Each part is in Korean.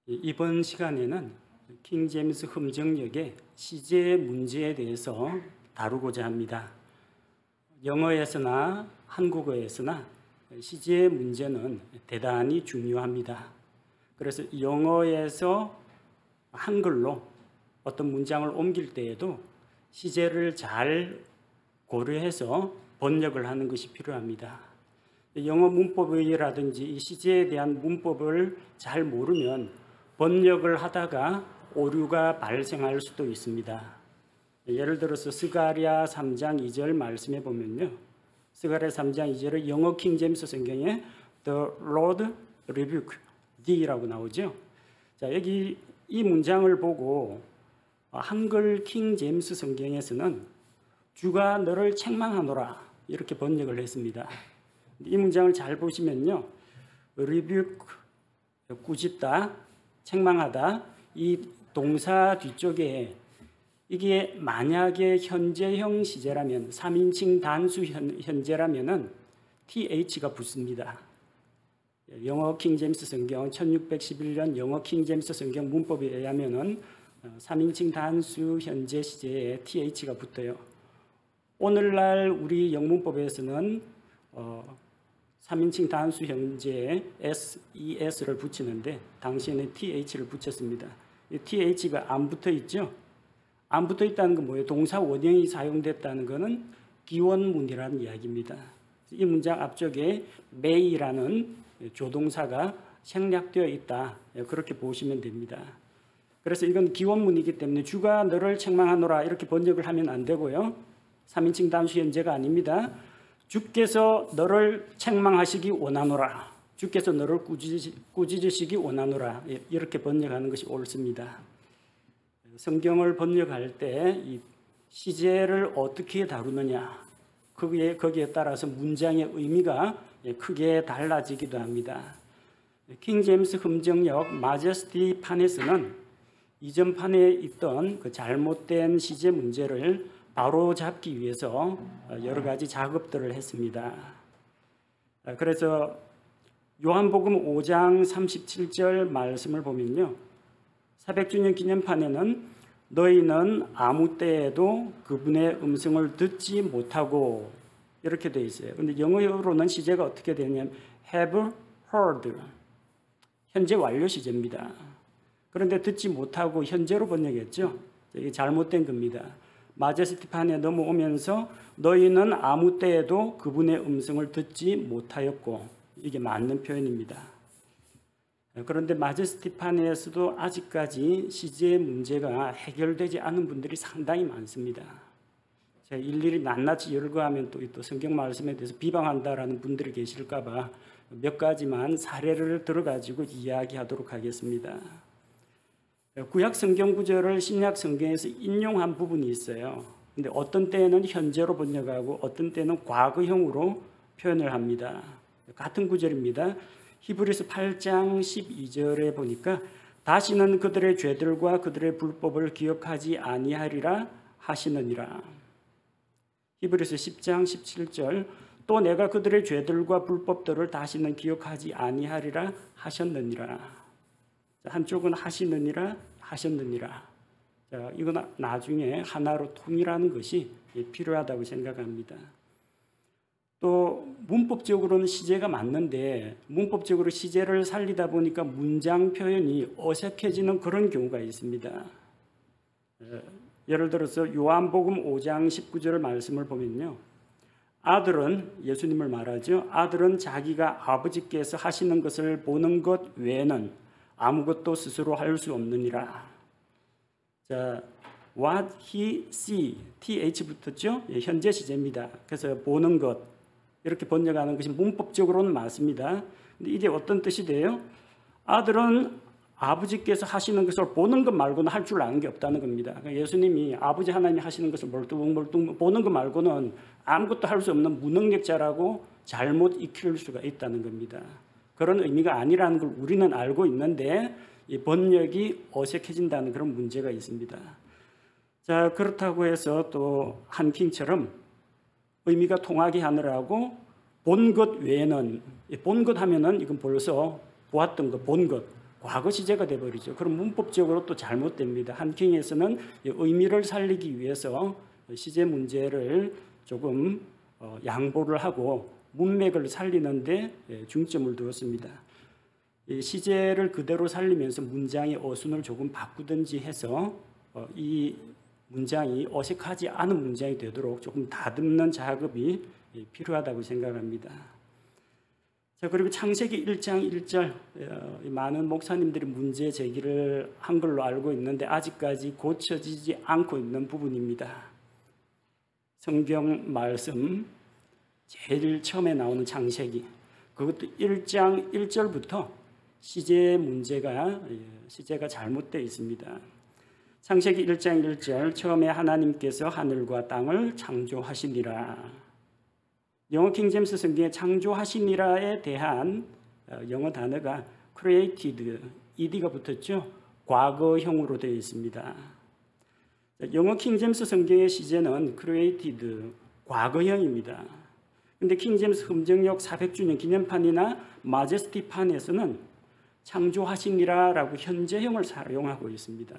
이번 시간에는 킹 제임스 흠정역의 시제 문제에 대해서 다루고자 합니다. 영어에서나 한국어에서나 시제 문제는 대단히 중요합니다. 그래서 영어에서 한글로 어떤 문장을 옮길 때에도 시제를 잘 고려해서 번역을 하는 것이 필요합니다. 영어 문법이라든지 이 시제에 대한 문법을 잘 모르면 번역을 하다가 오류가 발생할 수도 있습니다. 예를 들어서 스가랴 3장 2절 말씀해 보면요. 스가랴 3장 2절에 영어 킹 제임스 성경에 The Lord rebuke thee라고 나오죠. 자, 여기 이 문장을 보고 한글 킹 제임스 성경에서는 주가 너를 책망하노라 이렇게 번역을 했습니다. 이 문장을 잘 보시면요. rebuke, 꾸짖다, 책망하다, 이 동사 뒤쪽에 이게 만약에 현재형 시제라면 3인칭 단수 현재라면은 TH가 붙습니다. 영어 킹 제임스 성경 1611년 영어 킹 제임스 성경 문법에 의하면은 3인칭 단수 현재 시제에 TH가 붙어요. 오늘날 우리 영문법에서는 3인칭 단수 현재에 SES를 붙이는데 당시에는 TH를 붙였습니다. 이 TH가 안 붙어 있죠? 안 붙어 있다는 건 뭐예요? 동사 원형이 사용됐다는 것은 기원문이라는 이야기입니다. 이 문장 앞쪽에 may라는 조동사가 생략되어 있다. 그렇게 보시면 됩니다. 그래서 이건 기원문이기 때문에 주가 너를 책망하노라 이렇게 번역을 하면 안 되고요. 3인칭 단수 현재가 아닙니다. 주께서 너를 책망하시기 원하노라. 주께서 너를 꾸짖으시기 원하노라. 이렇게 번역하는 것이 옳습니다. 성경을 번역할 때 이 시제를 어떻게 다루느냐 거기에 따라서 문장의 의미가 크게 달라지기도 합니다. 킹 제임스 흠정역 마제스티 판에서는 이전 판에 있던 그 잘못된 시제 문제를 바로 잡기 위해서 여러 가지 작업들을 했습니다. 그래서 요한복음 5장 37절 말씀을 보면요. 400주년 기념판에는 너희는 아무 때에도 그분의 음성을 듣지 못하고 이렇게 되어 있어요. 그런데 영어로는 시제가 어떻게 되냐면 have heard 현재 완료 시제입니다. 그런데 듣지 못하고 현재로 번역했죠. 이게 잘못된 겁니다. 마제스티판에 넘어오면서 너희는 아무 때에도 그분의 음성을 듣지 못하였고 이게 맞는 표현입니다. 그런데 마제스티판에서도 아직까지 시제 문제가 해결되지 않은 분들이 상당히 많습니다. 제가 일일이 낱낱이 열거하면 또 성경 말씀에 대해서 비방한다라는 분들이 계실까 봐 몇 가지만 사례를 들어가지고 이야기하도록 하겠습니다. 구약 성경 구절을 신약 성경에서 인용한 부분이 있어요. 근데 어떤 때는 현재로 번역하고 어떤 때는 과거형으로 표현을 합니다. 같은 구절입니다. 히브리서 8장 12절에 보니까 다시는 그들의 죄들과 그들의 불법을 기억하지 아니하리라 하시느니라. 히브리서 10장 17절 또 내가 그들의 죄들과 불법들을 다시는 기억하지 아니하리라 하셨느니라. 한쪽은 하시느니라 하셨느니라. 자, 이건 나중에 하나로 통일하는 것이 필요하다고 생각합니다. 또 문법적으로는 시제가 맞는데 문법적으로 시제를 살리다 보니까 문장 표현이 어색해지는 그런 경우가 있습니다. 예를 들어서 요한복음 5장 19절 말씀을 보면요. 아들은 예수님을 말하죠. 아들은 자기가 아버지께서 하시는 것을 보는 것 외에는 아무것도 스스로 할 수 없느니라. 자, what he see, th 붙었죠? 현재 시제입니다. 그래서 보는 것 이렇게 번역하는 것이 문법적으로는 맞습니다. 근데 이게 어떤 뜻이 돼요? 아들은 아버지께서 하시는 것을 보는 것 말고는 할 줄 아는 게 없다는 겁니다. 그러니까 예수님이 아버지 하나님이 하시는 것을 멀뚱멀뚱 보는 것 말고는 아무것도 할 수 없는 무능력자라고 잘못 익힐 수가 있다는 겁니다. 그런 의미가 아니라는 걸 우리는 알고 있는데 이 번역이 어색해진다는 그런 문제가 있습니다. 자, 그렇다고 해서 또 한킹처럼 의미가 통하게 하느라고 본 것 외에는 본 것 하면은 이건 벌써 보았던 것, 본 것 과거 시제가 돼버리죠. 그럼 문법적으로 또 잘못됩니다. 한킹에서는 의미를 살리기 위해서 시제 문제를 조금 양보를 하고 문맥을 살리는데 중점을 두었습니다. 시제를 그대로 살리면서 문장의 어순을 조금 바꾸든지 해서 이 문장이 어색하지 않은 문장이 되도록 조금 다듬는 작업이 필요하다고 생각합니다. 자, 그리고 창세기 1장 1절 많은 목사님들이 문제 제기를 한 걸로 알고 있는데 아직까지 고쳐지지 않고 있는 부분입니다. 성경 말씀 제일 처음에 나오는 창세기, 그것도 1장 1절부터 시제가 잘못되어 있습니다. 창세기 1장 1절, 처음에 하나님께서 하늘과 땅을 창조하시니라. 영어 킹제임스 성경에 창조하시니라에 대한 영어 단어가 created, ed가 붙었죠. 과거형으로 되어 있습니다. 영어 킹제임스 성경의 시제는 created, 과거형입니다. 근데 킹제임스 흠정역 400주년 기념판이나 마제스티판에서는 창조하시니라라고 현재형을 사용하고 있습니다.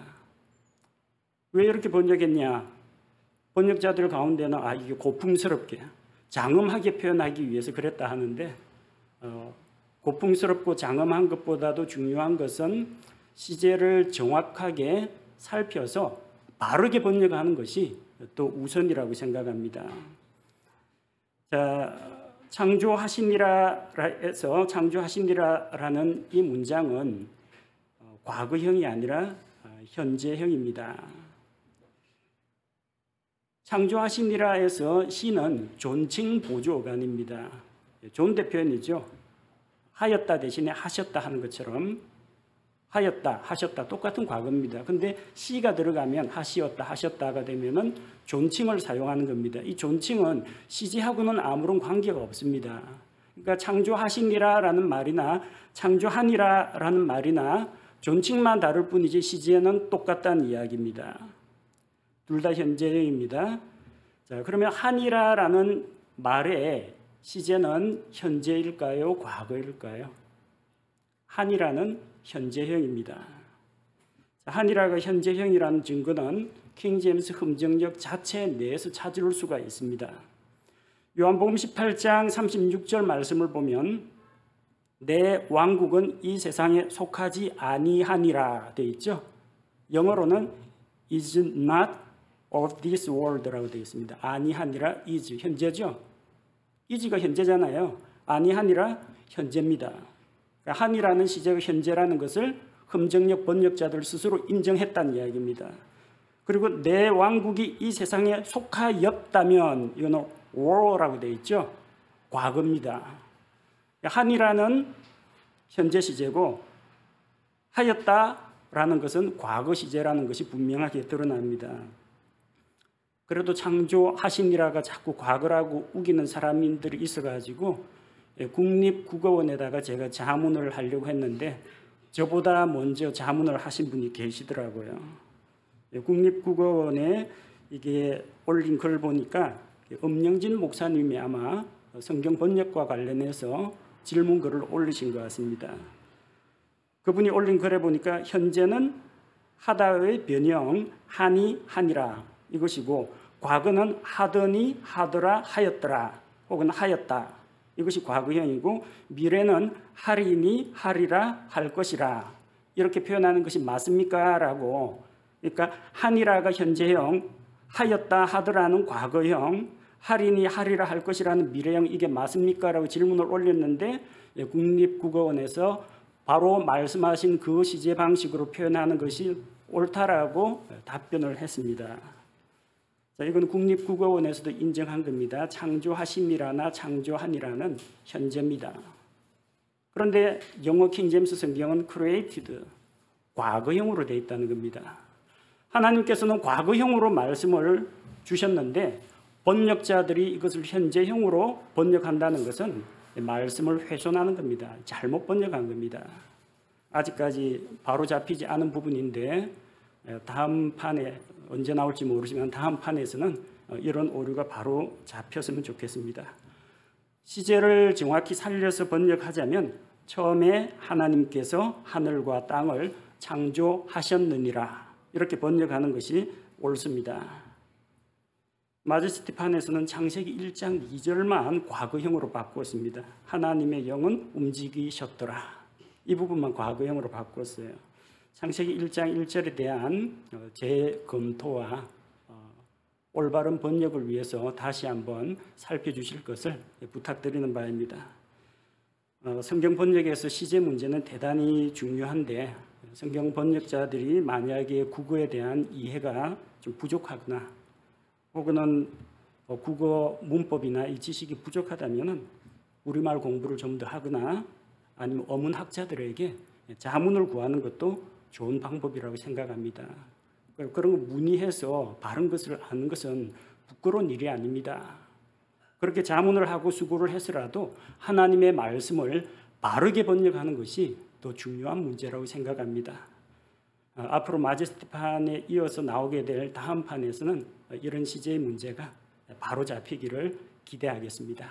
왜 이렇게 번역했냐? 번역자들 가운데는 이게 고풍스럽게 장엄하게 표현하기 위해서 그랬다 하는데 고풍스럽고 장엄한 것보다도 중요한 것은 시제를 정확하게 살펴서 바르게 번역하는 것이 또 우선이라고 생각합니다. 자, 창조하시니라에서 창조하시니라라는 이 문장은 과거형이 아니라 현재형입니다. 창조하시니라에서 시는 존칭 보조 어간입니다. 존대 표현이죠. 하였다 대신에 하셨다 하는 것처럼 하였다, 하셨다 똑같은 과거입니다. 근데 시가 들어가면 하시었다, 하셨다가 되면은 존칭을 사용하는 겁니다. 이 존칭은 시제하고는 아무런 관계가 없습니다. 그러니까 창조하시니라라는 말이나 창조하니라라는 말이나 존칭만 다를 뿐이지 시제는 똑같다는 이야기입니다. 둘 다 현재형입니다. 자, 그러면 하니라라는 말의 시제는 현재일까요? 과거일까요? 하니라는 현재형입니다. 하니라가 현재형이라는 증거는 킹제임스 흠정역 자체 내에서 찾을 수가 있습니다. 요한복음 18장 36절 말씀을 보면 내 왕국은 이 세상에 속하지 아니하니라 되어 있죠. 영어로는 is not of this world라고 되어 있습니다. 아니하니라 is 현재죠. is가 현재잖아요. 아니하니라 현재입니다. 한이라는 시제가 현재라는 것을 흠정역 번역자들 스스로 인정했다는 이야기입니다. 그리고 내 왕국이 이 세상에 속하였다면 이거는 war라고 되어 있죠. 과거입니다. 한이라는 현재 시제고 하였다라는 것은 과거 시제라는 것이 분명하게 드러납니다. 그래도 창조하시니라가 자꾸 과거라고 우기는 사람들이 있어가지고 국립국어원에다가 제가 자문을 하려고 했는데 저보다 먼저 자문을 하신 분이 계시더라고요. 국립국어원에 이게 올린 글 보니까 엄영진 목사님이 아마 성경 번역과 관련해서 질문글을 올리신 것 같습니다. 그분이 올린 글에 보니까 현재는 하다의 변형 하니 하니라 이것이고 과거는 하더니 하더라 하였더라 혹은 하였다 이것이 과거형이고 미래는 하리니 하리라 할 것이라 이렇게 표현하는 것이 맞습니까? 라고 그러니까 하니라가 현재형 하였다 하더라는 과거형 하리니 하리라 할 것이라는 미래형 이게 맞습니까? 라고 질문을 올렸는데 국립국어원에서 바로 말씀하신 그 시제 방식으로 표현하는 것이 옳다라고 답변을 했습니다. 자, 이건 국립국어원에서도 인정한 겁니다. 창조하시니라나 창조하니라는 현재입니다. 그런데 영어 킹제임스 성경은 created, 과거형으로 되어 있다는 겁니다. 하나님께서는 과거형으로 말씀을 주셨는데 번역자들이 이것을 현재형으로 번역한다는 것은 말씀을 훼손하는 겁니다. 잘못 번역한 겁니다. 아직까지 바로 잡히지 않은 부분인데 다음 판에 언제 나올지 모르지만 다음 판에서는 이런 오류가 바로 잡혔으면 좋겠습니다. 시제를 정확히 살려서 번역하자면 처음에 하나님께서 하늘과 땅을 창조하셨느니라. 이렇게 번역하는 것이 옳습니다. 마제스티판에서는 창세기 1장 2절만 과거형으로 바꾸었습니다. 하나님의 영은 움직이셨더라. 이 부분만 과거형으로 바꿨어요. 창세기 1장 1절에 대한 재검토와 올바른 번역을 위해서 다시 한번 살펴주실 것을 부탁드리는 바입니다. 성경 번역에서 시제 문제는 대단히 중요한데 성경 번역자들이 만약에 국어에 대한 이해가 좀 부족하거나 혹은 국어 문법이나 이 지식이 부족하다면 우리말 공부를 좀 더 하거나 아니면 어문학자들에게 자문을 구하는 것도 좋은 방법이라고 생각합니다. 그런 거 문의해서 바른 것을 아는 것은 부끄러운 일이 아닙니다. 그렇게 자문을 하고 수고를 해서라도 하나님의 말씀을 바르게 번역하는 것이 더 중요한 문제라고 생각합니다. 앞으로 마제스티판에 이어서 나오게 될 다음 판에서는 이런 시제의 문제가 바로 잡히기를 기대하겠습니다.